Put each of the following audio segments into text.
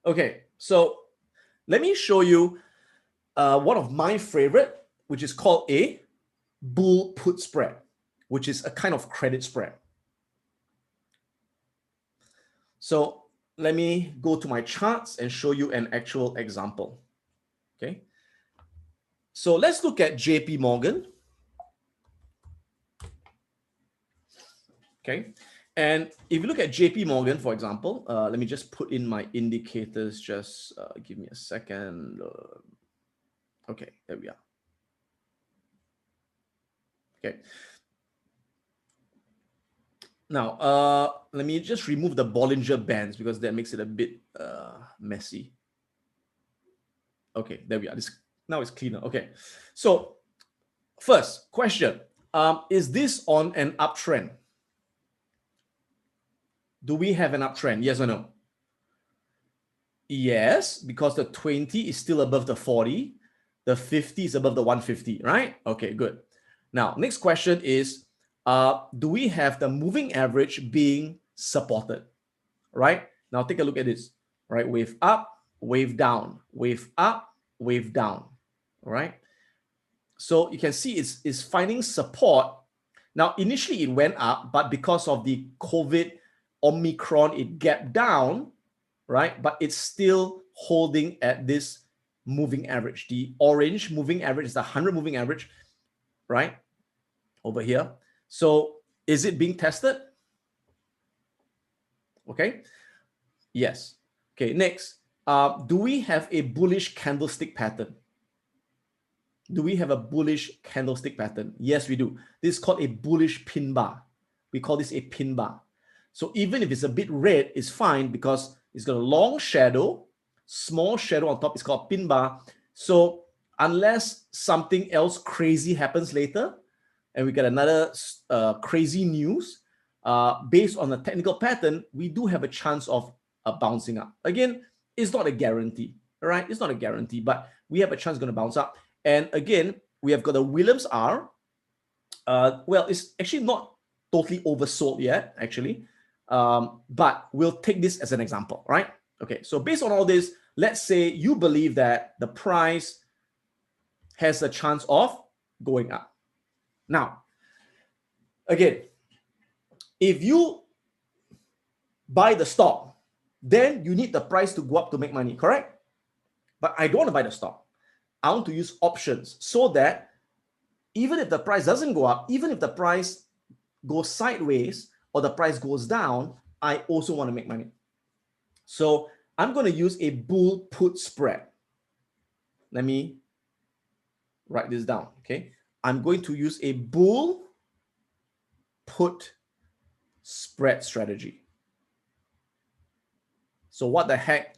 Okay, so let me show you one of my favorite, which is called a bull put spread, which is a kind of credit spread. So let me go to my charts and show you an actual example. Okay. So let's look at JP Morgan. Okay. And if you look at JP Morgan, for example, let me just put in my indicators. Just give me a second. Okay, there we are. Okay. Now, let me just remove the Bollinger Bands because that makes it a bit messy. Okay, there we are. Now it's cleaner. Okay. So first question, is this on an uptrend? Do we have an uptrend? Yes or no? Yes, because the 20 is still above the 40. The 50 is above the 150, right? Okay, good. Now, next question is, do we have the moving average being supported, right? Now, take a look at this, right? Wave up, wave down, wave up, wave down, all right? So you can see it's finding support. Now, initially it went up, but because of the COVID Omicron, it gapped down, right? But it's still holding at this moving average. The orange moving average is the 100 moving average, right? Over here. So is it being tested? Okay. Yes. Okay, next. Do we have a bullish candlestick pattern? Do we have a bullish candlestick pattern? Yes, we do. This is called a bullish pin bar. We call this a pin bar. So even if it's a bit red, it's fine because it's got a long shadow, small shadow on top. It's called pin bar. So unless something else crazy happens later, and we get another crazy news, based on the technical pattern, we do have a chance of bouncing up. Again, it's not a guarantee, all right? It's not a guarantee, but we have a chance going to bounce up. And again, we have got a Williams R. Well, it's actually not totally oversold yet, actually. But we'll take this as an example, right? Okay, so based on all this, let's say you believe that the price has a chance of going up. Now, again, if you buy the stock, then you need the price to go up to make money, correct? But I don't want to buy the stock. I want to use options so that even if the price doesn't go up, even if the price goes sideways or the price goes down, I also want to make money. So I'm going to use a bull put spread. Let me write this down, okay? I'm going to use a bull put spread strategy. So what the heck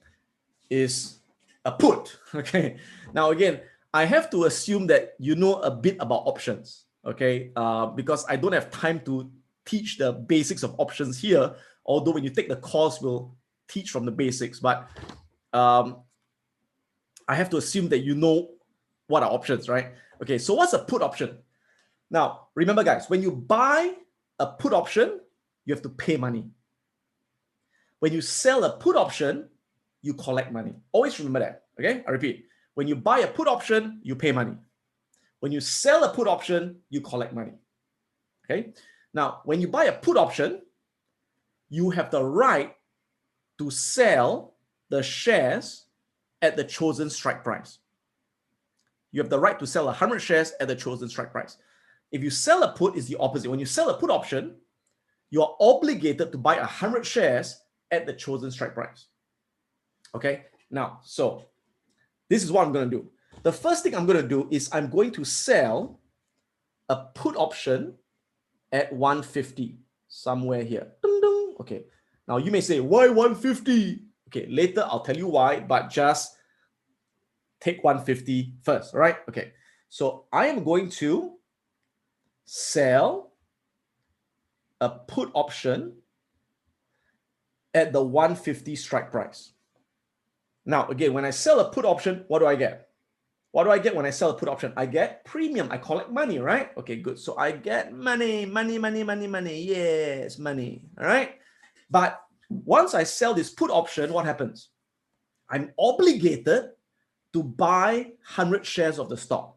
is a put? Okay. Now, again, I have to assume that you know a bit about options, okay? Because I don't have time to teach the basics of options here, although when you take the course, we'll teach from the basics. But I have to assume that you know what are options, right? Okay, so what's a put option? Now, remember, guys, when you buy a put option, you have to pay money. When you sell a put option, you collect money. Always remember that, okay? I repeat, when you buy a put option, you pay money. When you sell a put option, you collect money, okay? Now, when you buy a put option, you have the right to sell the shares at the chosen strike price. You have the right to sell 100 shares at the chosen strike price. If you sell a put, it's the opposite. When you sell a put option, you are obligated to buy 100 shares at the chosen strike price. Okay, now, so this is what I'm going to do. The first thing I'm going to do is I'm going to sell a put option at 150, somewhere here. Ding, ding. Okay, now you may say, why 150? Okay, later I'll tell you why, but just take 150 first, right? Okay, so I am going to sell a put option at the 150 strike price. Now, again, when I sell a put option, what do I get? What do I get when I sell a put option? I get premium. I collect money, right? Okay, good. So I get money. Yes, money. All right. But Once I sell this put option, what happens? I'm obligated to buy 100 shares of the stock.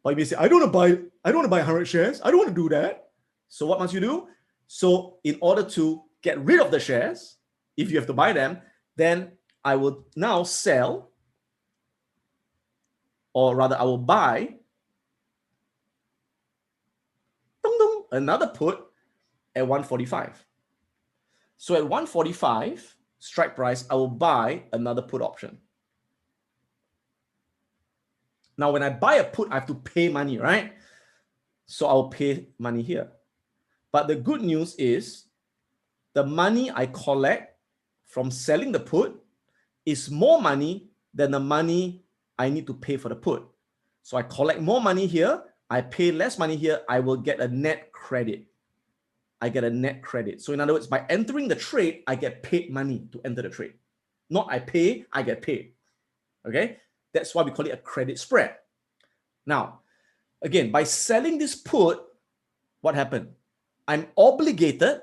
But you may say, I don't want to buy 100 shares. I don't want to do that. So what must you do? So in order to get rid of the shares, if you have to buy them, then I will now sell, or rather I will buy another put at 145. So at 145 strike price, I will buy another put option. Now, when I buy a put, I have to pay money, right? So I'll pay money here. But the good news is the money I collect from selling the put is more money than the money I need to pay for the put. So I collect more money here, I pay less money here, I will get a net credit. I get a net credit. So in other words, by entering the trade, I get paid money to enter the trade. Not I pay, I get paid. Okay? That's why we call it a credit spread. Now, again, by selling this put, what happened? I'm obligated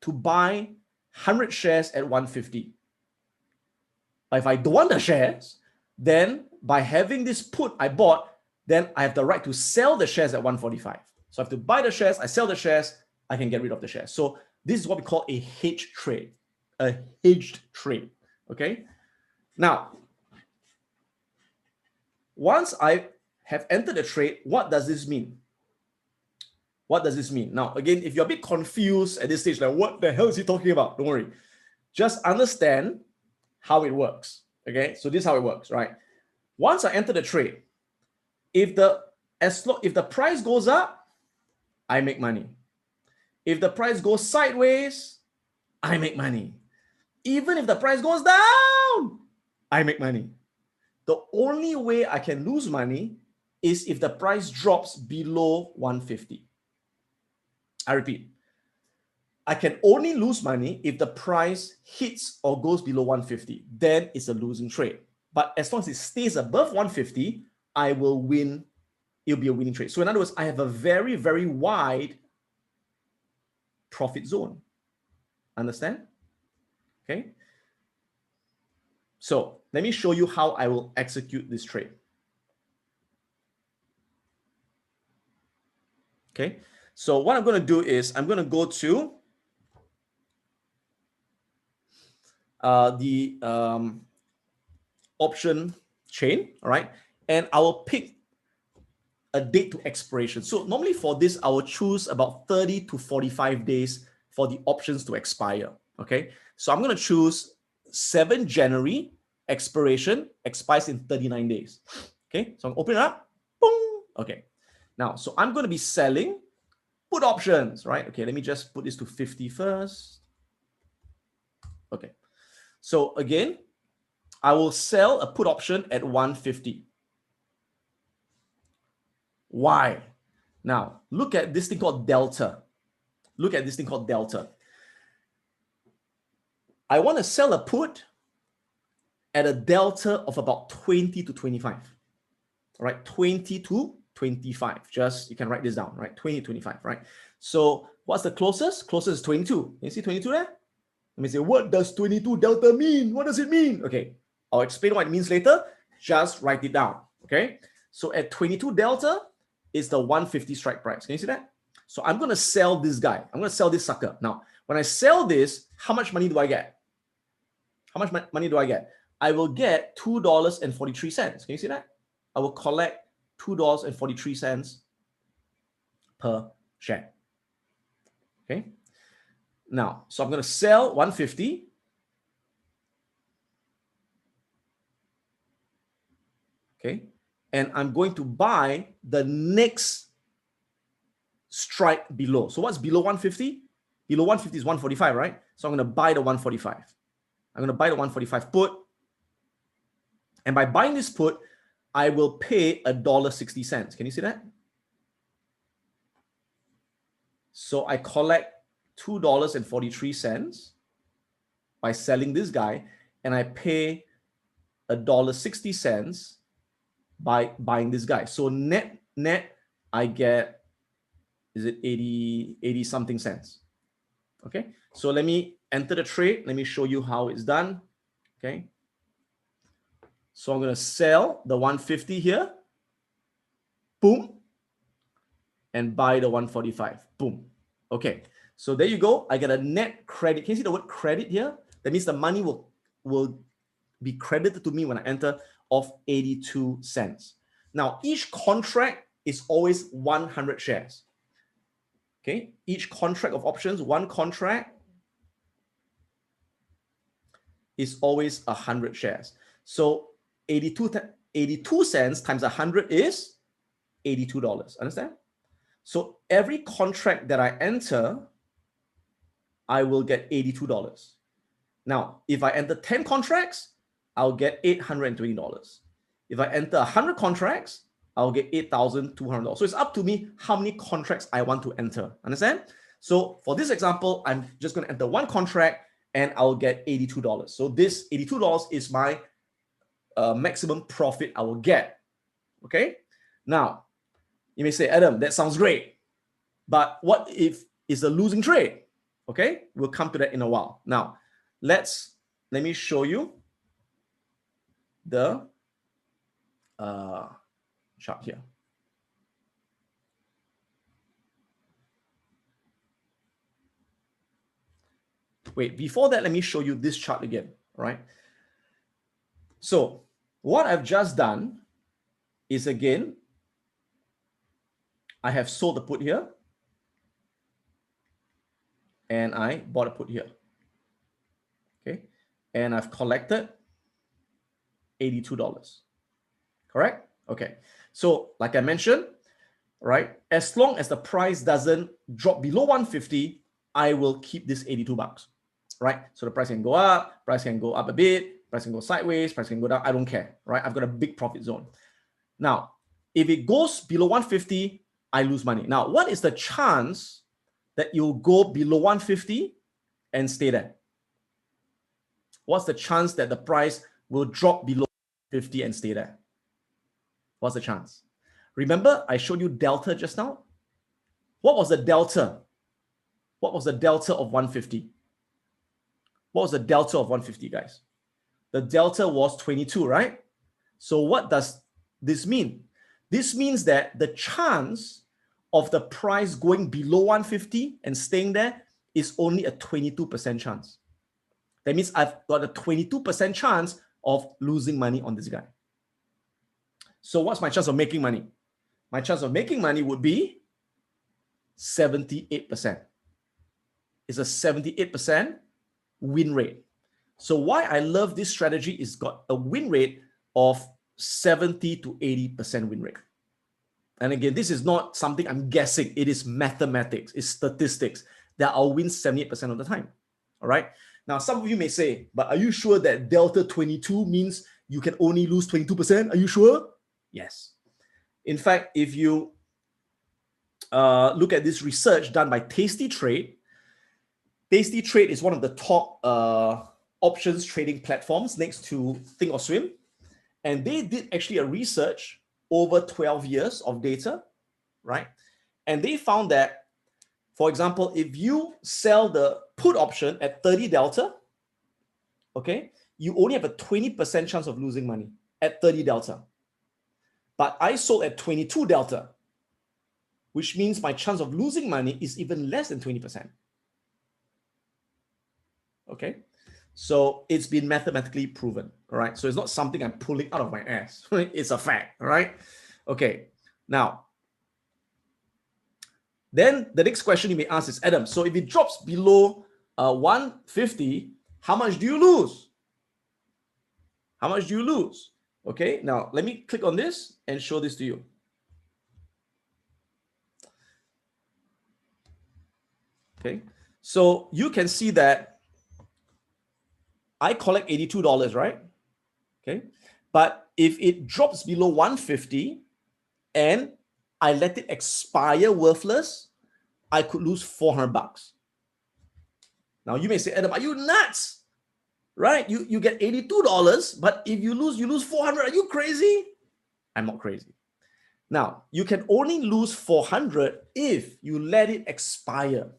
to buy 100 shares at 150. But if I don't want the shares, then by having this put I bought, then I have the right to sell the shares at 145. So I have to buy the shares, I sell the shares, I can get rid of the shares. So this is what we call a hedge trade, a hedged trade. Okay. Now, once I have entered the trade, what does this mean? What does this mean? Now, again, if you're a bit confused at this stage, like what the hell is he talking about? Don't worry. Just understand how it works. Okay. So this is how it works, right? Once I enter the trade, if the price goes up, I make money. If the price goes sideways, I make money. Even if the price goes down, I make money. The only way I can lose money is if the price drops below 150. I repeat, I can only lose money if the price hits or goes below 150. Then it's a losing trade. But as long as it stays above 150, I will win. It'll be a winning trade. So in other words, I have a very, very wide profit zone. Understand? Okay. So let me show you how I will execute this trade. Okay. So what I'm going to do is I'm going to go to the option chain. All right. And I will pick a date to expiration. So normally for this, I will choose about 30 to 45 days for the options to expire. Okay. So I'm going to choose 7 January expiration, expires in 39 days. Okay. So I'm open it up. Boom. Okay. Now, so I'm going to be selling put options, right? Okay. Let me just put this to 50 first. Okay. So again, I will sell a put option at 150. Why? Now, look at this thing called delta. Look at this thing called delta. I want to sell a put at a delta of about 20 to 25. All right, 20 to 25. Just, you can write this down, right? 20 to 25, right? So what's the closest? Closest is 22. You see 22 there? Let me say, what does 22 delta mean? What does it mean? Okay, I'll explain what it means later. Just write it down, okay? So at 22 delta is the 150 strike price. Can you see that? So I'm going to sell this guy. I'm going to sell this sucker. Now, when I sell this, how much money do I get? How much money do I get? I will get $2.43. Can you see that? I will collect $2.43 per share. Okay. Now, so I'm going to sell 150. Okay. And I'm going to buy the next strike below. So what's below 150? Below 150 is 145, right? So I'm going to buy the 145. I'm going to buy the 145 put. And by buying this put, I will pay $1.60. Can you see that? So I collect $2.43 by selling this guy, and I pay $1.60 by buying this guy. So net, I get, is it 80 something cents? Okay, so let me enter the trade. Let me show you how it's done. Okay, so I'm going to sell the 150 here. Boom. And buy the 145. Boom. Okay, so there you go. I get a net credit. Can you see the word credit here? That means the money will be credited to me when I enter of 82 cents. Now, each contract is always 100 shares. Okay, each contract of options, one contract is always 100 shares. So 82 cents times 100 is $82. Understand? So every contract that I enter, I will get $82. Now, if I enter 10 contracts, I'll get $820. If I enter 100 contracts, I'll get $8,200. So it's up to me how many contracts I want to enter. Understand? So for this example, I'm just going to enter one contract and I'll get $82. So this $82 is my maximum profit I will get. Okay? Now, you may say, Adam, that sounds great. But what if it's a losing trade? Okay? We'll come to that in a while. Now, let me show you the chart here. Wait, before that, let me show you this chart again, right? So what I've just done is, again, I have sold the put here and I bought a put here. Okay, and I've collected $82. Correct? Okay. So like I mentioned, right, as long as the price doesn't drop below 150, I will keep this 82 bucks. Right? So the price can go up, price can go up a bit, price can go sideways, price can go down. I don't care. Right? I've got a big profit zone. Now, if it goes below 150, I lose money. Now, what is the chance that you'll go below 150 and stay there? What's the chance that the price will drop below 50 and stay there? What's the chance? Remember, I showed you delta just now. What was the delta? What was the delta of 150? What was the delta of 150, guys? The delta was 22, right? So what does this mean? This means that the chance of the price going below 150 and staying there is only a 22% chance. That means I've got a 22% chance of losing money on this guy. So what's my chance of making money? My chance of making money would be 78%. It's a 78% win rate. So why I love this strategy is got a win rate of 70 to 80% win rate. And again, this is not something I'm guessing. It is mathematics. It's statistics that I'll win 78% of the time. All right. Now, some of you may say, but are you sure that delta 22 means you can only lose 22%? Are you sure? Yes. In fact, if you look at this research done by Tasty Trade is one of the top options trading platforms next to Thinkorswim. And they did actually a research over 12 years of data, right? And they found that, for example, if you sell the put option at 30 delta, okay, you only have a 20% chance of losing money at 30 delta. But I sold at 22 delta, which means my chance of losing money is even less than 20%. Okay, so it's been mathematically proven, all right? So it's not something I'm pulling out of my ass, right? It's a fact, all right? Okay, now, then the next question you may ask is, Adam, so if it drops below 150, how much do you lose? How much do you lose? Okay, now let me click on this and show this to you. Okay, so you can see that I collect $82, right? Okay, but if it drops below 150 and I let it expire worthless, I could lose 400 bucks. Now you may say, Adam, are you nuts? Right? You get $82, but if you lose 400. Are you crazy? I'm not crazy. Now, you can only lose 400 if you let it expire.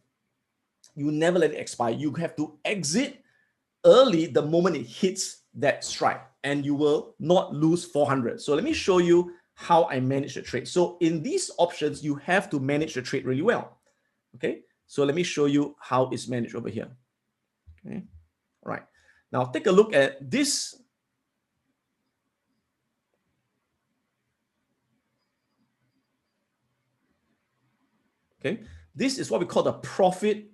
you never let it expire. You have to exit early the moment it hits that strike, and you will not lose 400. So let me show you how I manage the trade. So in these options, you have to manage the trade really well. Okay, so let me show you how it's managed over here. Okay, all right. Now take a look at this. Okay, this is what we call the profit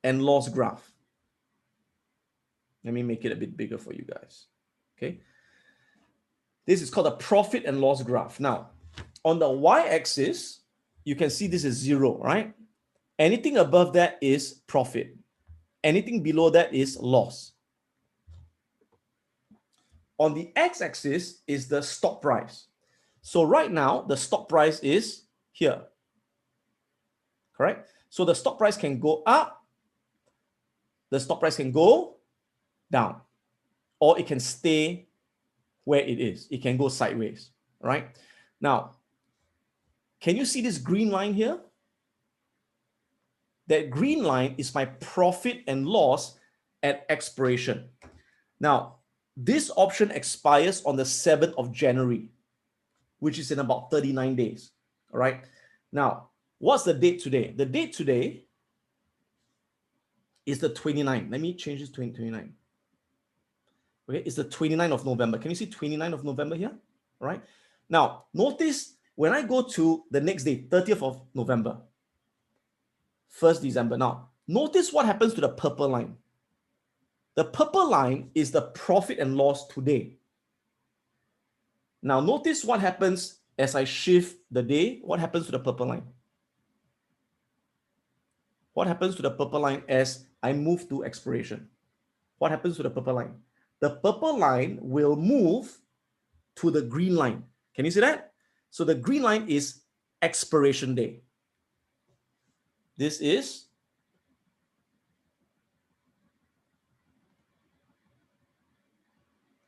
and loss graph. Let me make it a bit bigger for you guys. Okay, this is called the profit and loss graph. Now, on the y-axis, you can see this is 0, right? Anything above that is profit. Anything below that is loss. On the x-axis is the stock price. So right now, the stock price is here. Correct? So the stock price can go up, the stock price can go down, or it can stay where it is. It can go sideways, right? Now, can you see this green line here? That green line is my profit and loss at expiration. Now, this option expires on the 7th of January, which is in about 39 days, all right? Now, what's the date today? The date today is the 29th. Let me change this to 29. Okay, it's the 29th of November. Can you see 29th of November here? All right. Now, notice when I go to the next day, 30th of November, 1st December. Now, notice what happens to the purple line. The purple line is the profit and loss today. Now, notice what happens as I shift the day. What happens to the purple line? What happens to the purple line as I move to expiration? What happens to the purple line? The purple line will move to the green line. Can you see that? So the green line is expiration day. This is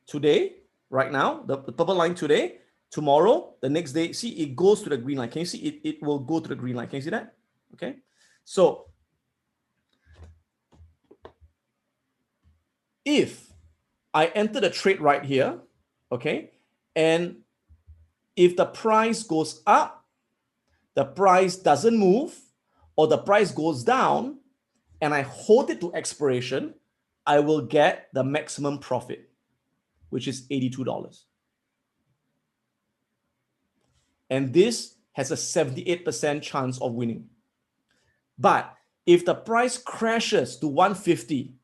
today, right now, the purple line today. Tomorrow, the next day, see, it goes to the green line. Can you see it? It will go to the green line. Can you see that? Okay. So if I enter the trade right here, okay, and if the price goes up, the price doesn't move, or the price goes down, and I hold it to expiration, I will get the maximum profit, which is $82. And this has a 78% chance of winning. But if the price crashes to 150,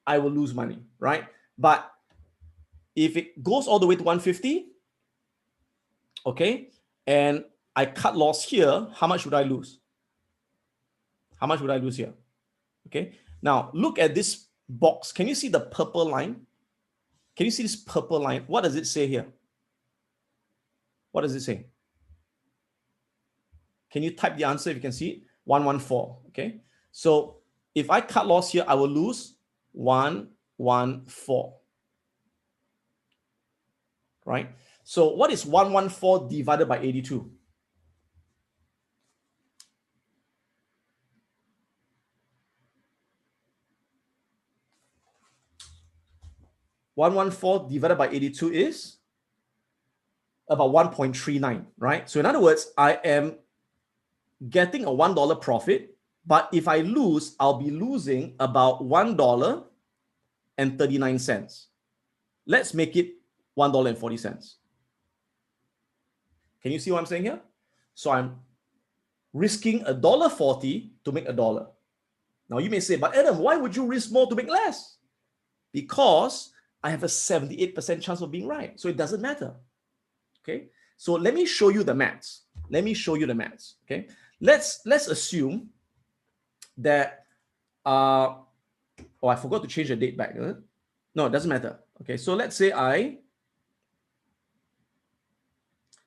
I will lose money, right? But if it goes all the way to 150, okay, and I cut loss here, how much would I lose? How much would I lose here? Okay, now look at this box. Can you see the purple line? Can you see this purple line? What does it say here? What does it say? Can you type the answer if you can see it? 114, okay? So if I cut loss here, I will lose 114, right? So what is 114 divided by 82? $114 divided by 82 is about 1.39, right? So in other words, I am getting a $1 profit, but if I lose, I'll be losing about $1.39. Let's make it $1.40. Can you see what I'm saying here? So I'm risking $1.40 to make $1. Now you may say, but Adam, why would you risk more to make less? Because I have a 78% chance of being right. So it doesn't matter. Okay. So let me show you the maths. Let me show you the maths. Okay. Let's assume that I forgot to change the date back. No, it doesn't matter. Okay. So let's say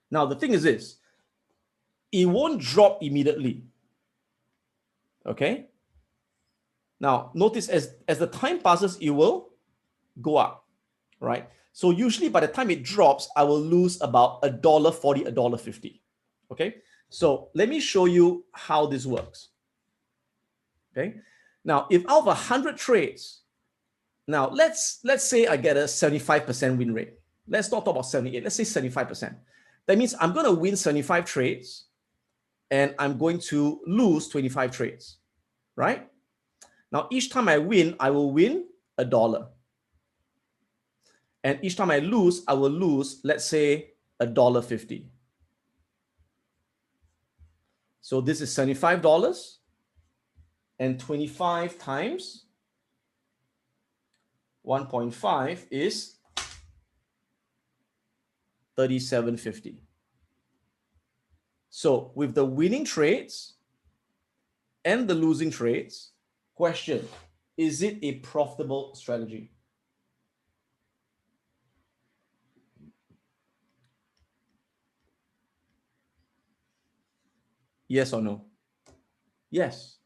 now the thing is this, it won't drop immediately. Okay. Now notice as the time passes, it will go up, right? So usually by the time it drops, I will lose about $1.40, $1.50. Okay. So let me show you how this works. Okay. Now, if out of 100 trades, now let's say I get a 75% win rate. Let's not talk about 78. Let's say 75%. That means I'm going to win 75 trades and I'm going to lose 25 trades, right? Now, each time I win, I will win $1. And each time I lose, I will lose, let's say, $1.50. So this is $75, and 25 times 1.5 is $37.50. So with the winning trades and the losing trades, question, is it a profitable strategy? Yes or no? Yes.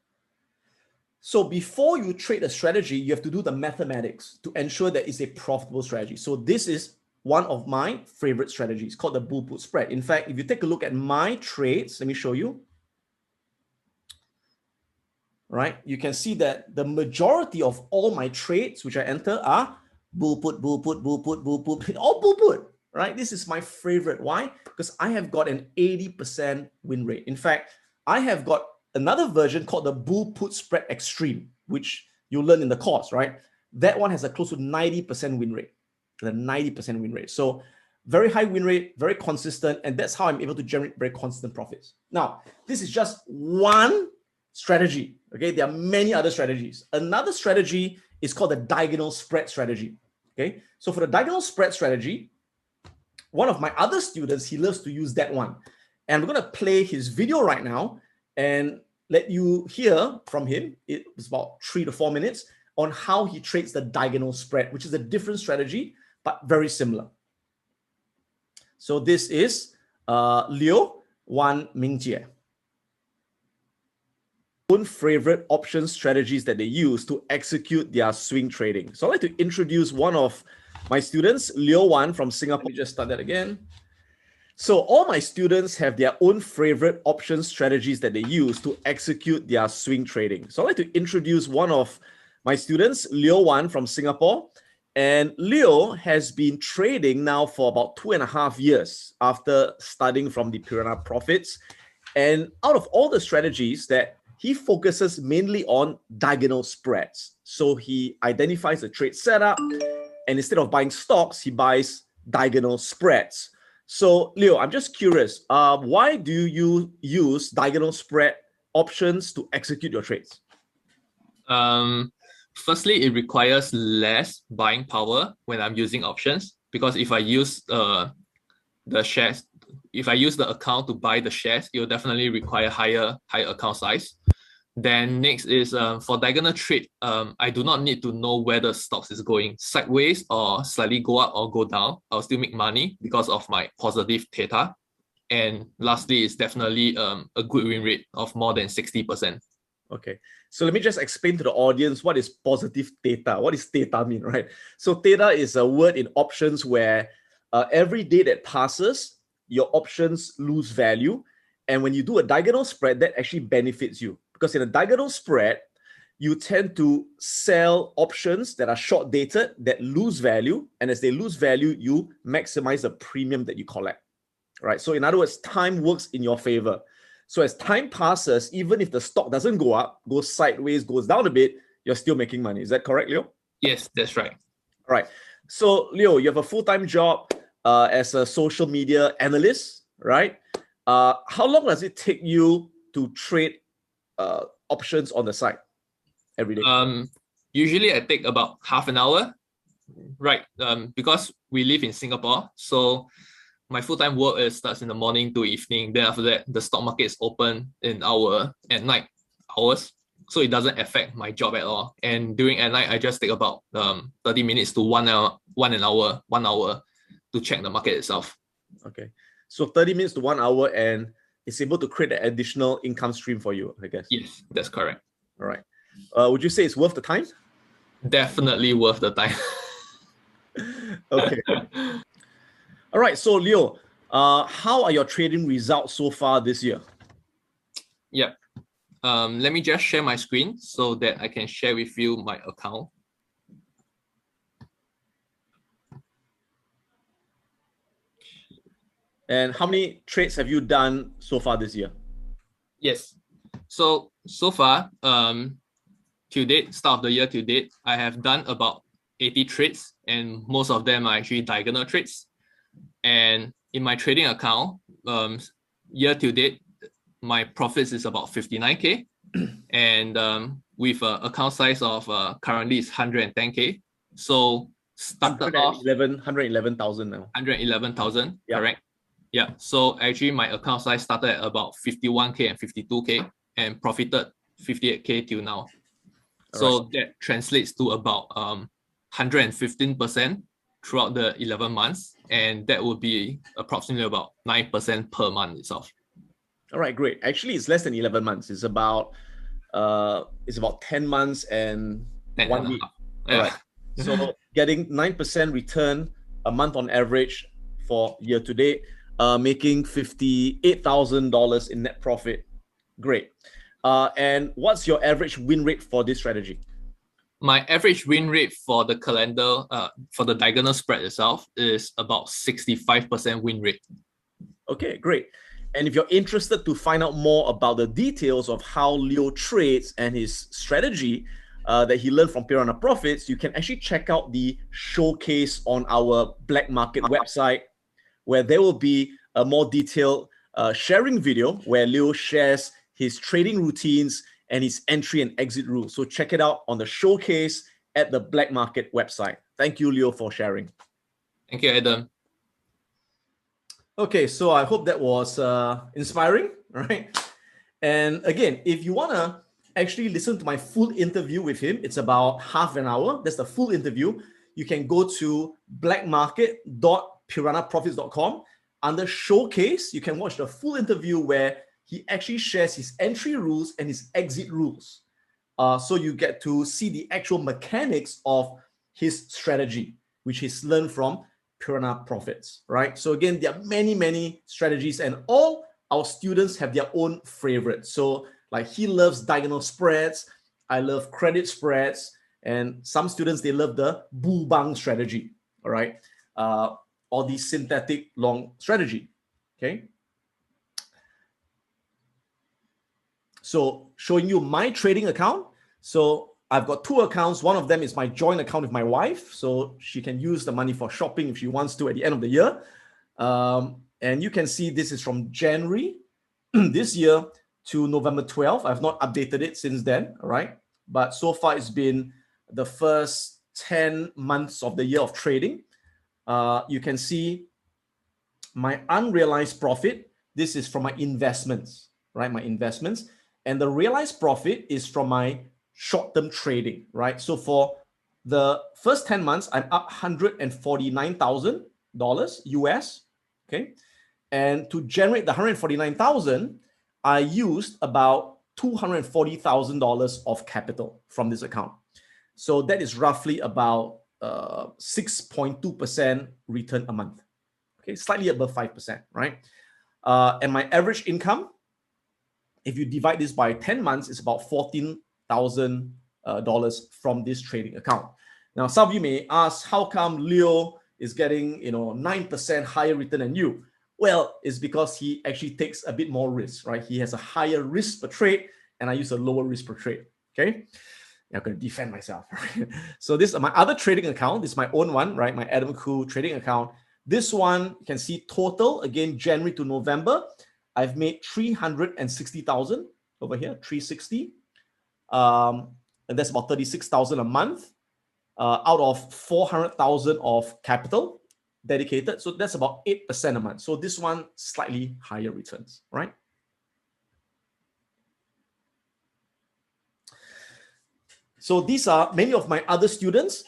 So before you trade a strategy, you have to do the mathematics to ensure that it's a profitable strategy. So this is one of my favorite strategies called the bull put spread. In fact, if you take a look at my trades, let me show you. Right? You can see that the majority of all my trades which I enter are bull put, bull put, bull put, bull put, all bull put, right? This is my favorite. Why? Because I have got an 80% win rate. In fact, I have got another version called the bull put spread extreme, which you'll learn in the course, right? That one has a close to 90% win rate, the 90% win rate. So very high win rate, very consistent, and that's how I'm able to generate very consistent profits. Now, this is just one strategy. Okay, there are many other strategies. Another strategy is called the diagonal spread strategy. Okay, so for the diagonal spread strategy, one of my other students, he loves to use that one. And we're going to play his video right now and let you hear from him. It's about 3 to 4 minutes on how he trades the diagonal spread, which is a different strategy, but very similar. So this is Liu Wan Mingjie. Own favorite option strategies that they use to execute their swing trading. So I'd like to introduce one of my students, Liu Wan from Singapore. Let me just start that again. So all my students have their own favorite option strategies that they use to execute their swing trading. So I'd like to introduce one of my students, Liu Wan from Singapore. And Liu has been trading now for about 2.5 years after studying from the Piranha Profits. And out of all the strategies that he focuses mainly on diagonal spreads. So he identifies the trade setup, and instead of buying stocks, he buys diagonal spreads. So Leo, I'm just curious, why do you use diagonal spread options to execute your trades? Firstly, it requires less buying power when I'm using options, because if I use the shares, if I use the account to buy the shares, it will definitely require higher account size. Then next is for diagonal trade, I do not need to know where the stocks is going sideways or slightly go up or go down. I'll still make money because of my positive theta. And lastly, it's definitely a good win rate of more than 60%. Okay, so let me just explain to the audience what is positive theta. What does theta mean, right? So theta is a word in options where every day that passes, your options lose value. And when you do a diagonal spread, that actually benefits you. Because in a diagonal spread, you tend to sell options that are short dated, that lose value. And as they lose value, you maximize the premium that you collect, right? So in other words, time works in your favor. So as time passes, even if the stock doesn't go up, goes sideways, goes down a bit, you're still making money. Is that correct, Leo? Yes, that's right. All right. So Leo, you have a full-time job as a social media analyst, right? How long does it take you to trade options on the site every day? Usually I take about half an hour, right? Because we live in Singapore, so my full-time work starts in the morning to evening. Then after that, the stock market is open at night hours, so it doesn't affect my job at all. And during at night, I just take about 30 minutes to 1 hour to check the market itself. Okay, so 30 minutes to 1 hour, and it's able to create an additional income stream for you, I guess. Yes, that's correct. All right. Would you say it's worth the time? Definitely worth the time. Okay. All right. So Leo, how are your trading results so far this year? Yep. let me just share my screen so that I can share with you my account. And how many trades have you done so far this year? Yes. So far, to date, start of the year to date, I have done about 80 trades, and most of them are actually diagonal trades. And in my trading account, year to date, my profits is about 59K. And with an account size of currently is 110K. So started off 111,000 now. 111,000, Yeah. correct? Yeah. So actually my account size started at about 51K and 52K and profited 58K till now. So that translates to about 115% throughout the 11 months. And that would be approximately about 9% per month itself. All right, great. Actually, it's less than 11 months. It's about 10 months and 1 week. Yeah. All right. So getting 9% return a month on average for year to date, making $58,000 in net profit. Great. And what's your average win rate for this strategy? My average win rate for the calendar, for the diagonal spread itself, is about 65% win rate. Okay, great. And if you're interested to find out more about the details of how Leo trades and his strategy that he learned from Piranha Profits, you can actually check out the showcase on our Black Market website, where there will be a more detailed sharing video where Leo shares his trading routines and his entry and exit rules. So check it out on the showcase at the Black Market website. Thank you, Leo, for sharing. Thank you, Adam. Okay, so I hope that was inspiring, right? And again, if you want to actually listen to my full interview with him, it's about half an hour. That's the full interview. You can go to blackmarket.piranhaprofits.com. Under showcase, you can watch the full interview where he actually shares his entry rules and his exit rules. So you get to see the actual mechanics of his strategy, which he's learned from Piranha Profits, right? So again, there are many, many strategies, and all our students have their own favorites. So like he loves diagonal spreads, I love credit spreads, and some students, they love the bull bang strategy, all right? Or the synthetic long strategy, okay? So showing you my trading account. So I've got two accounts. One of them is my joint account with my wife. So she can use the money for shopping if she wants to at the end of the year. And you can see this is from January this year to November 12th. I've not updated it since then, all right? But so far it's been the first 10 months of the year of trading. You can see my unrealized profit. This is from my investments, right? My investments. And the realized profit is from my short-term trading, right? So for the first 10 months, I'm up $149,000 US, okay? And to generate the 149,000, I used about $240,000 of capital from this account. So that is roughly about 6.2% return a month, okay? Slightly above 5%, right? And my average income, if you divide this by 10 months, it's about $14,000 from this trading account. Now, some of you may ask, how come Leo is getting 9% higher return than you? Well, it's because he actually takes a bit more risk, right? He has a higher risk per trade, and I use a lower risk per trade, okay? I'm going to defend myself. Right? So this is my other trading account. This is my own one, right? My Adam Khoo trading account. This one, you can see total, again, January to November, I've made 360,000 over here, 360. And that's about 36,000 a month out of 400,000 of capital dedicated. So that's about 8% a month. So this one, slightly higher returns, right? So these are many of my other students.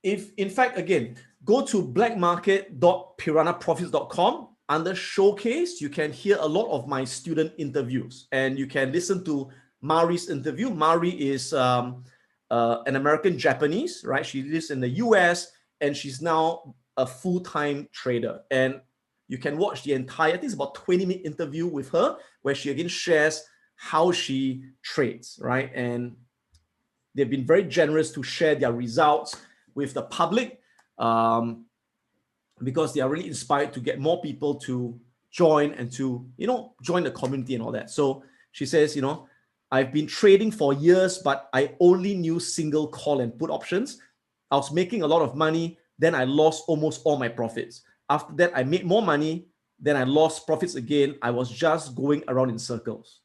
If, in fact, again, go to blackmarket.piranhaprofits.com. Under showcase, you can hear a lot of my student interviews, and you can listen to Mari's interview. Mari is an American Japanese, right? She lives in the US, and she's now a full-time trader. And you can watch the entire, I think it's about 20-minute interview with her, where she again shares how she trades, right? And they've been very generous to share their results with the public, because they are really inspired to get more people to join and to, join the community and all that. So she says, I've been trading for years, but I only knew single call and put options. I was making a lot of money. Then I lost almost all my profits. After that, I made more money. Then I lost profits again. I was just going around in circles.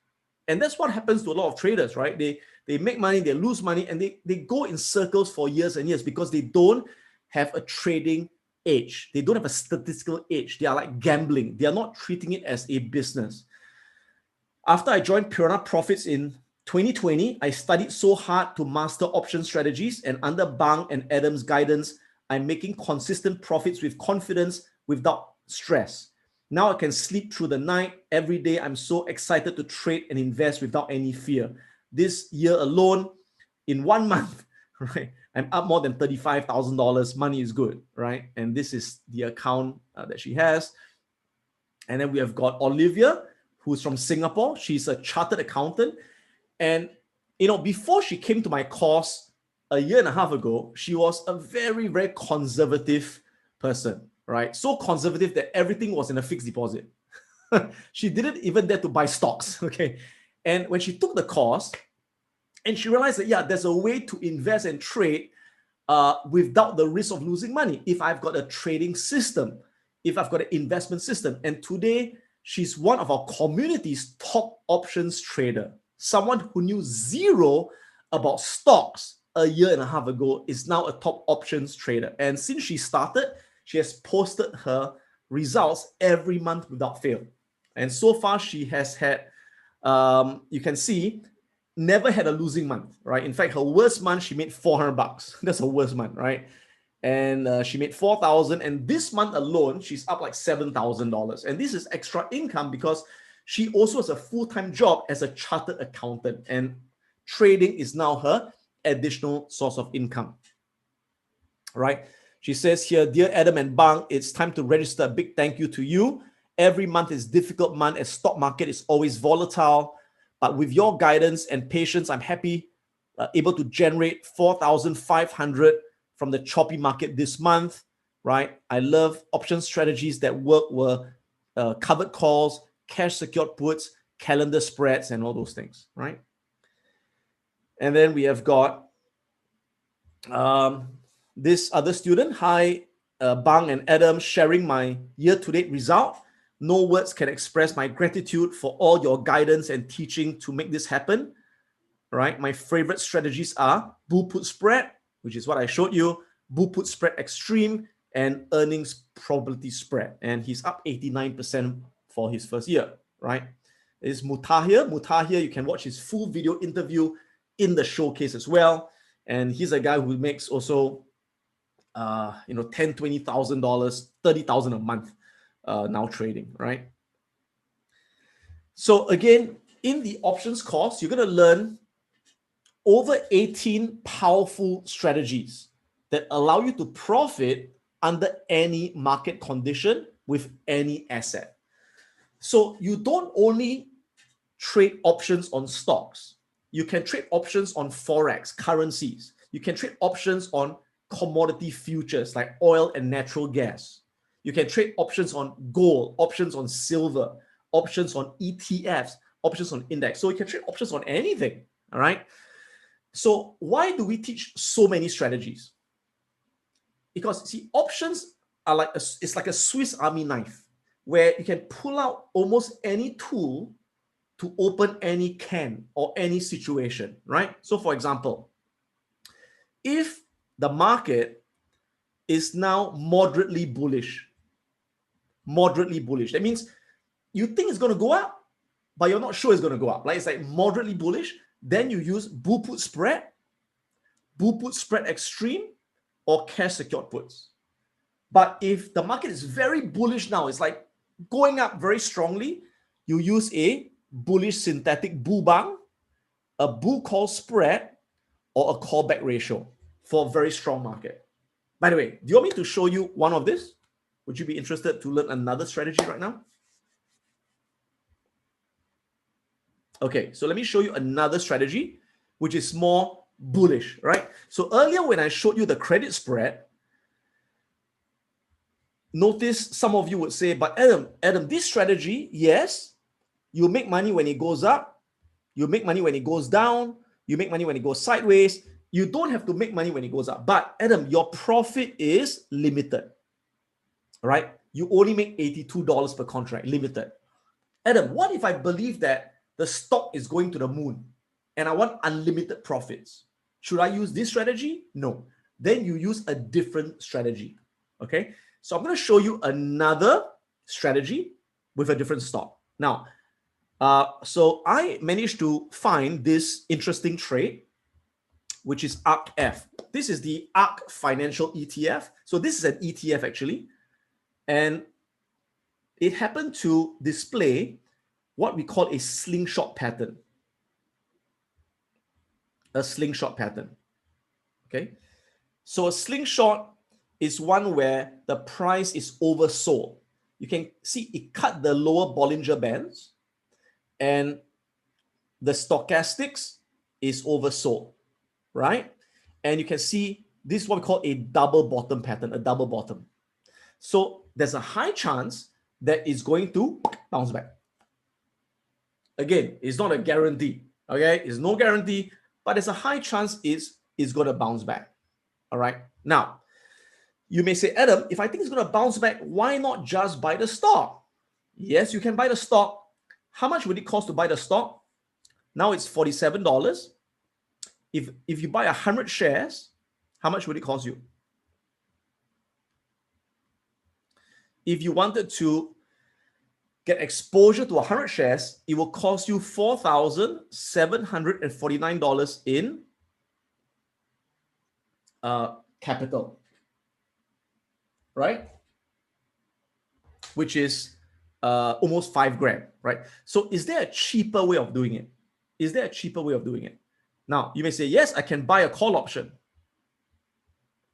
And that's what happens to a lot of traders, right? They make money, they lose money, and they go in circles for years and years because they don't have a trading edge. They don't have a statistical edge. They are like gambling. They are not treating it as a business. After I joined Piranha Profits in 2020, I studied so hard to master option strategies, and under Bang and Adam's guidance, I'm making consistent profits with confidence without stress. Now I can sleep through the night. Every day, I'm so excited to trade and invest without any fear. This year alone, in 1 month, right, I'm up more than $35,000. Money is good, right? And this is the account that she has. And then we have got Olivia, who's from Singapore. She's a chartered accountant. And, before she came to my course a year and a half ago, she was a very, very conservative person, right? So conservative that everything was in a fixed deposit. She didn't even dare to buy stocks, okay? And when she took the course, and she realized that, there's a way to invest and trade without the risk of losing money if I've got a trading system, if I've got an investment system. And today, she's one of our community's top options trader. Someone who knew zero about stocks a year and a half ago is now a top options trader. And since she started, she has posted her results every month without fail. And so far, she has had, you can see, never had a losing month, right? In fact, her worst month, she made $400. That's her worst month, right? And she made $4,000. And this month alone, she's up like $7,000. And this is extra income because she also has a full-time job as a chartered accountant. And trading is now her additional source of income, right? She says here, dear Adam and Bang, it's time to register a big thank you to you. Every month is difficult month as stock market is always volatile. But with your guidance and patience, I'm happy able to generate 4,500 from the choppy market this month, right? I love option strategies that work were covered calls, cash secured puts, calendar spreads, and all those things, right? And then we have got this other student. Hi, Bang and Adam, sharing my year-to-date result. No words can express my gratitude for all your guidance and teaching to make this happen, right? My favorite strategies are bull put spread, which is what I showed you, bull put spread extreme, and earnings probability spread. And he's up 89% for his first year, right? It's Mutahir. Mutahir, you can watch his full video interview in the showcase as well. And he's a guy who makes also, $10,000, $20,000, $30,000 a month now trading, right? So again, in the options course, you're going to learn over 18 powerful strategies that allow you to profit under any market condition with any asset. So you don't only trade options on stocks. You can trade options on Forex, currencies. You can trade options on commodity futures like oil and natural gas. You can trade options on gold, options on silver, options on ETFs, options on index. So you can trade options on anything, all right? So why do we teach so many strategies? Because see, options are like it's like a Swiss Army knife where you can pull out almost any tool to open any can or any situation, right? So for example, if the market is now moderately bullish, that means you think it's going to go up, but you're not sure it's going to go up. Like it's like moderately bullish. Then you use bull put spread extreme, or cash secured puts. But if the market is very bullish now, it's like going up very strongly, you use a bullish synthetic bull bang, a bull call spread, or a callback ratio for a very strong market. By the way, do you want me to show you one of this? Would you be interested to learn another strategy right now? Okay, so let me show you another strategy, which is more bullish, right? So earlier when I showed you the credit spread, notice some of you would say, but Adam, this strategy, yes, you make money when it goes up, you make money when it goes down, you make money when it goes sideways. You don't have to make money when it goes up. But Adam, your profit is limited, right? You only make $82 per contract, limited. Adam, what if I believe that the stock is going to the moon and I want unlimited profits? Should I use this strategy? No. Then you use a different strategy. Okay. So I'm going to show you another strategy with a different stock. Now, so I managed to find this interesting trade, which is ARK-F. This is the ARK Financial ETF. So this is an ETF actually. And it happened to display what we call a slingshot pattern. A slingshot pattern. Okay. So a slingshot is one where the price is oversold. You can see it cut the lower Bollinger Bands and the stochastics is oversold, right? And you can see this is what we call a double bottom pattern, a double bottom. So there's a high chance that it's going to bounce back. Again, it's not a guarantee, okay? It's no guarantee, but there's a high chance it's going to bounce back, all right? Now, you may say, Adam, if I think it's going to bounce back, why not just buy the stock? Yes, you can buy the stock. How much would it cost to buy the stock? Now it's $47. If you buy 100 shares, how much would it cost you? If you wanted to get exposure to 100 shares, it will cost you $4,749 in capital, right? Which is almost $5,000, right? So is there a cheaper way of doing it? Is there a cheaper way of doing it? Now, you may say, yes, I can buy a call option.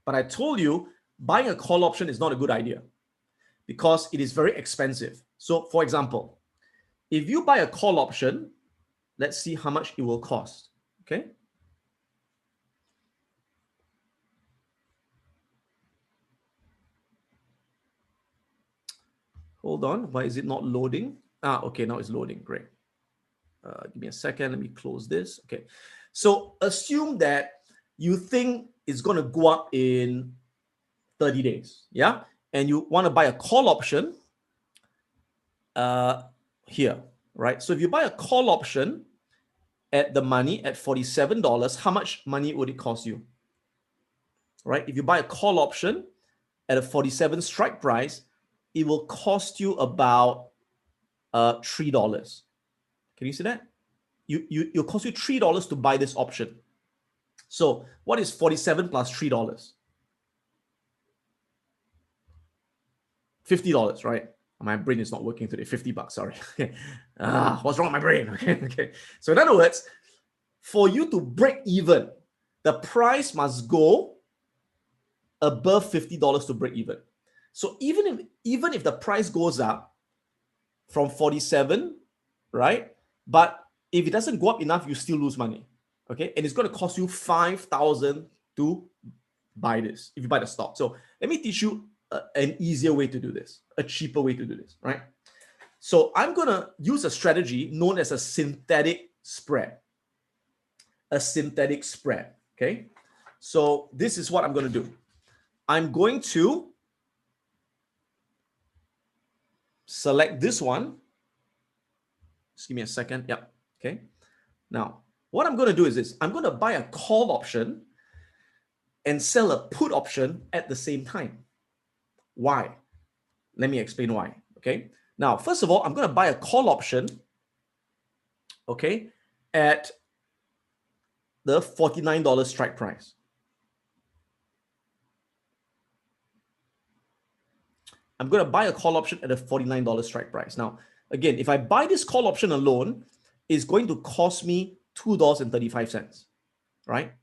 But I told you, buying a call option is not a good idea because it is very expensive. So, for example, if you buy a call option, let's see how much it will cost, okay? Hold on, why is it not loading? Okay, now it's loading, great. Give me a second, let me close this, okay. So assume that you think it's going to go up in 30 days, yeah? And you want to buy a call option here, right? So if you buy a call option at the money at $47, how much money would it cost you? Right? If you buy a call option at a 47 strike price, it will cost you about $3. Can you see that? It'll cost you $3 to buy this option. So what is 47 plus $3? $50, right? My brain is not working today. $50, sorry. What's wrong with my brain? Okay. So in other words, for you to break even, the price must go above $50 to break even. So even if the price goes up from 47, right? But if it doesn't go up enough, you still lose money. Okay. And it's going to cost you $5,000 to buy this if you buy the stock. So let me teach you an easier way to do this, a cheaper way to do this, right? So I'm going to use a strategy known as a synthetic spread. A synthetic spread, okay? So this is what I'm going to do. I'm going to select this one. Just give me a second. Yep, okay. Now, what I'm going to do is this. I'm going to buy a call option and sell a put option at the same time. Why? Let me explain why, okay? Now, first of all, I'm going to buy a call option, okay, at the $49 strike price. I'm going to buy a call option at a $49 strike price. Now, again, if I buy this call option alone, it's going to cost me $2.35, right?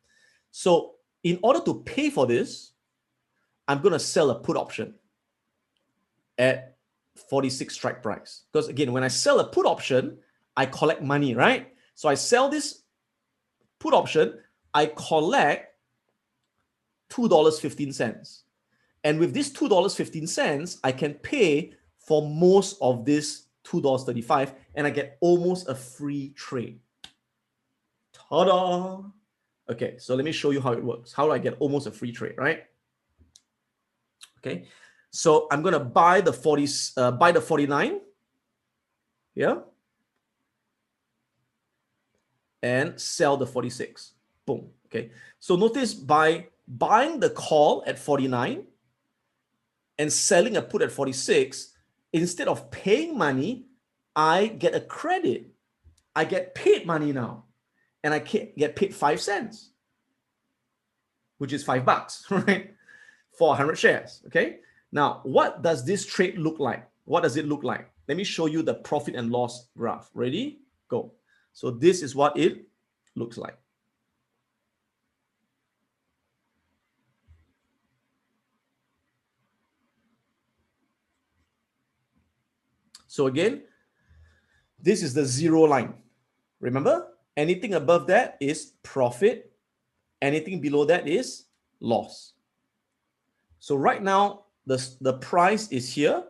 So in order to pay for this, I'm going to sell a put option at 46 strike price. Because again, when I sell a put option, I collect money, right? So I sell this put option, I collect $2.15. And with this $2.15, I can pay for most of this $2.35 and I get almost a free trade. Ta-da! Okay, so let me show you how it works. How do I get almost a free trade, right? Okay, so I'm gonna buy the 49 here and sell the 46. Boom. Okay, so notice by buying the call at 49 and selling a put at 46, instead of paying money, I get a credit. I get paid money now, and I get paid 5 cents, which is $5, right? For 100 shares, okay? Now, what does this trade look like? What does it look like? Let me show you the profit and loss graph. Ready? Go. So this is what it looks like. So again, this is the zero line. Remember, anything above that is profit. Anything below that is loss. So right now, the price is here.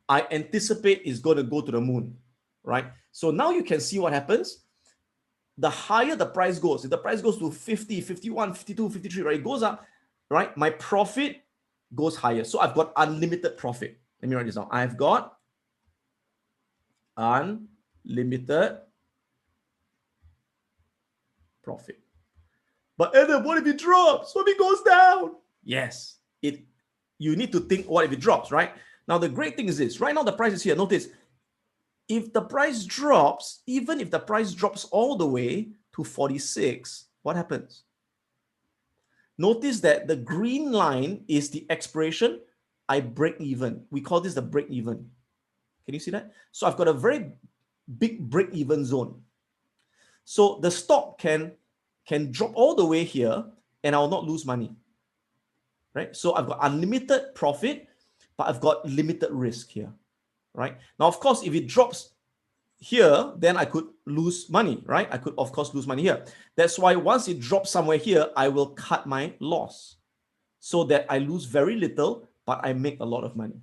I anticipate it's going to go to the moon, right? So now you can see what happens. The higher the price goes, if the price goes to 50, 51, 52, 53, right? It goes up, right? My profit goes higher. So I've got unlimited profit. Let me write this down. I've got unlimited profit. But Adam, what if it drops? What if it goes down? Yes, you need to think, what if it drops, right? Now, the great thing is this. Right now, the price is here. Notice, if the price drops, even if the price drops all the way to 46, what happens? Notice that the green line is the expiration. I break even. We call this the break even. Can you see that? So I've got a very big break even zone. So the stock can drop all the way here and I will not lose money, right? So I've got unlimited profit, but I've got limited risk here, right? Now, of course, if it drops here, then I could lose money, right? I could, of course, lose money here. That's why once it drops somewhere here, I will cut my loss so that I lose very little, but I make a lot of money.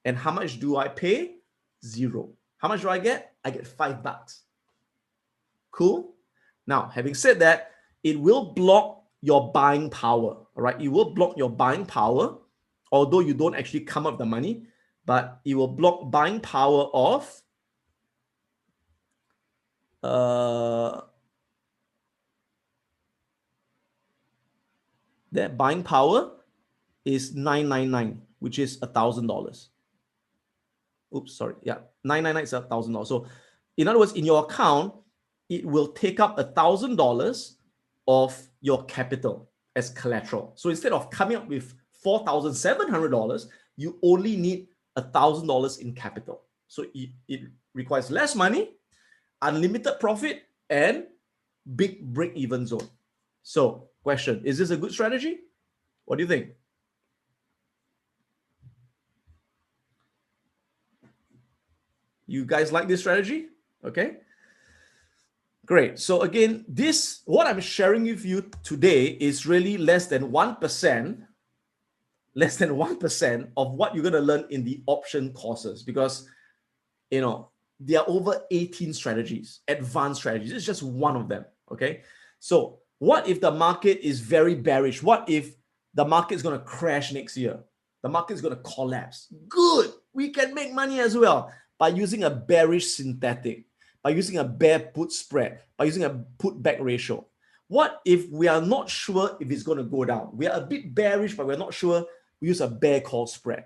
And how much do I pay? Zero. How much do I get? I get $5. Cool? Now, having said that, it will block your buying power, all right? It will block your buying power, although you don't actually come up with the money, but it will block buying power of that buying power is 999, which is $1,000. Oops, sorry. Yeah, 999 is $1,000. So, in other words, in your account, it will take up $1,000 of your capital as collateral. So instead of coming up with $4,700, you only need $1,000 in capital. So it requires less money, unlimited profit, and big break-even zone. So, question, is this a good strategy? What do you think? You guys like this strategy? Okay. Great. So again, what I'm sharing with you today is really less than 1% of what you're going to learn in the option courses, because, there are over 18 strategies, advanced strategies. It's just one of them. Okay. So what if the market is very bearish? What if the market is going to crash next year? The market is going to collapse. Good. We can make money as well by using a bearish synthetic, by using a bear put spread, by using a put back ratio. What if we are not sure if it's going to go down? We are a bit bearish, but we're not sure. We use a bear call spread.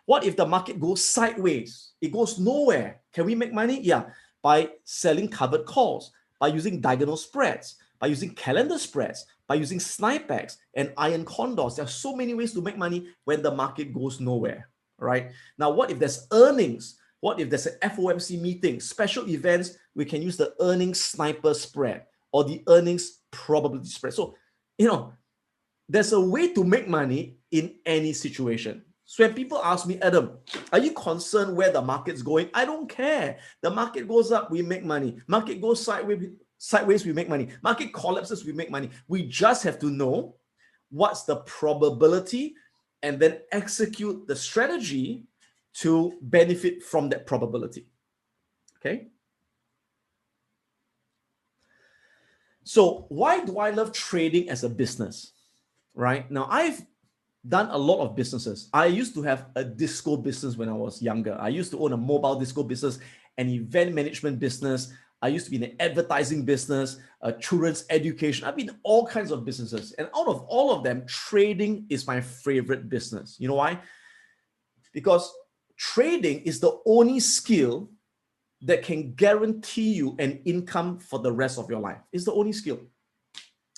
What if the market goes sideways? It goes nowhere. Can we make money? Yeah, by selling covered calls, by using diagonal spreads, by using calendar spreads, by using snipebacks and iron condors. There are so many ways to make money when the market goes nowhere, right? Now, what if there's earnings? What if there's an FOMC meeting, special events? We can use the earnings sniper spread or the earnings probability spread. So, there's a way to make money in any situation. So when people ask me, Adam, are you concerned where the market's going? I don't care. The market goes up, we make money. Market goes sideways, we make money. Market collapses, we make money. We just have to know what's the probability and then execute the strategy to benefit from that probability. Okay? So why do I love trading as a business? Right? Now, I've done a lot of businesses. I used to have a disco business when I was younger. I used to own a mobile disco business, an event management business. I used to be in the advertising business, children's education. I've been in all kinds of businesses. And out of all of them, trading is my favorite business. You know why? Because trading is the only skill that can guarantee you an income for the rest of your life. It's the only skill.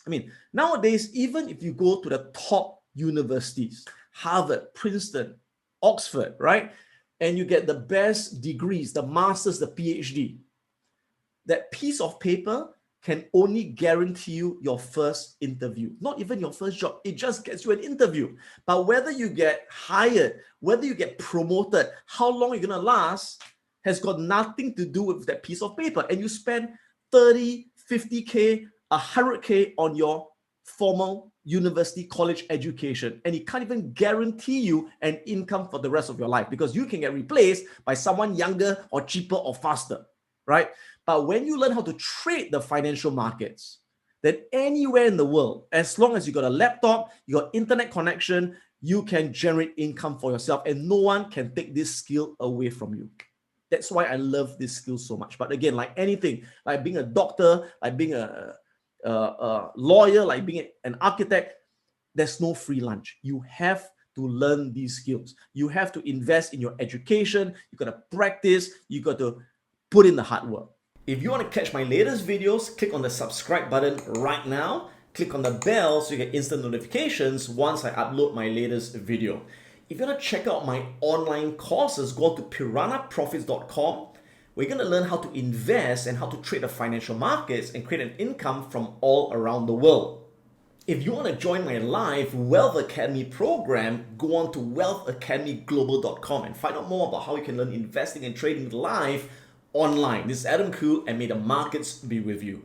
I mean, nowadays, even if you go to the top universities, Harvard, Princeton, Oxford, right? And you get the best degrees, the master's, the PhD, that piece of paper can only guarantee you your first interview, not even your first job. It just gets you an interview. But whether you get hired, whether you get promoted, how long you're going to last has got nothing to do with that piece of paper. And you spend 30, 50K, 100K on your formal university college education, and it can't even guarantee you an income for the rest of your life because you can get replaced by someone younger or cheaper or faster, right? But when you learn how to trade the financial markets, then anywhere in the world, as long as you got a laptop, you got internet connection, you can generate income for yourself, and no one can take this skill away from you. That's why I love this skill so much. But again, like anything, like being a doctor, like being a lawyer, like being an architect, there's no free lunch. You have to learn these skills. You have to invest in your education. You got to practice. You got to put in the hard work. If you want to catch my latest videos, click on the subscribe button right now. Click on the bell so you get instant notifications once I upload my latest video. If you want to check out my online courses, go to piranhaprofits.com. We're going to learn how to invest and how to trade the financial markets and create an income from all around the world. If you want to join my live Wealth Academy program, go on to wealthacademyglobal.com and find out more about how you can learn investing and trading live online. This is Adam Khoo, and may the markets be with you.